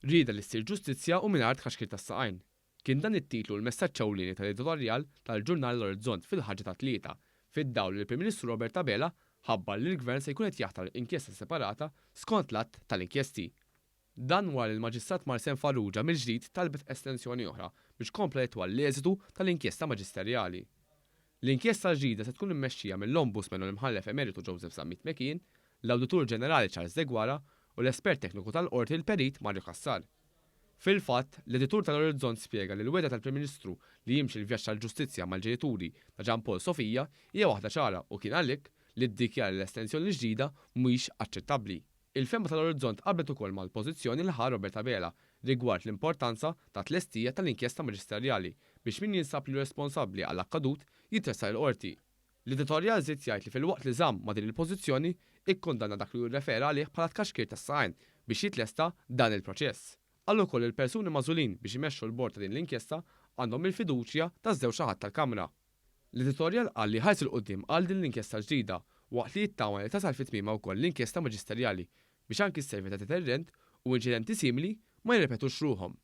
Rieda li ssir ġustizzja u mingħajr tkaxkir tas-saqajn. Kien dan it-titlu l-messaġġ ewlieni tal-editorjal tal-ġurnal l-Orizzont fil-ħaġa ta' tlieta, fid-dawl li l-Prim Ministru Robert Abela ħabbar li l-Gvern se jkun qed jaħtar inkjesta separata skont l-att tal-inkjesti. Dan wara li l-Maġistrat Marcen Farrugia mill-ġdid talbet estensjoni oħra biex kompla jitwal l-eżitu tal-inkjesta maġisterjali. L-inkjesta ġdida se tkun immexxija mill-Ombudsman u l-Imħallef Emeritu Joseph Sammit Mekin, l-Awditur Ġenerali Charles Degwara u l-espert tekniku tal-qorti l-Perit Mario Kassar. Fil-fatt, l-editur tal-Orizzont spjega li l-weda tal-Prim Ministru li jimxi l-vjaġġ tal-ġustizzja mal-ġenituri ta' Ġan Paul Sofija hija waħda ċara u kien għalhekk li ddikjara l-estensjoni ġdida mhix aċċettabbli. Il-femma tal-Orizzont qablet ukoll mal-pożizzjoni li ħa Robert Abela rigward l-importanza ta' tlestija tal-inkjesta maġisterjali biex min jinsab li responsabbli għall-akkadut jitressa l-qorti. L-editorjal żied jgħid li fil-waqt li żamm ma' din il-pożizzjoni ikkundanna dak li jirrefera għalih bħala tkaxkir tas-saqajn biex jitlesta dan il-proċess. Għallu koll il-persuni mażulin biex imexxu l-bord ta' din l-inkjesta għandhom il-fiduċja taż-żewġ naħat tal-Kamra. L-editorjal qal li ħares il-qudiem għal din l-inkjesta ġdida waqt li jittama li tasal fit-tmiema wkoll l-inkjesta maġisterjali biex anki s-servi ta' deterrent u inċidenti simili ma jirrepetux ruhom.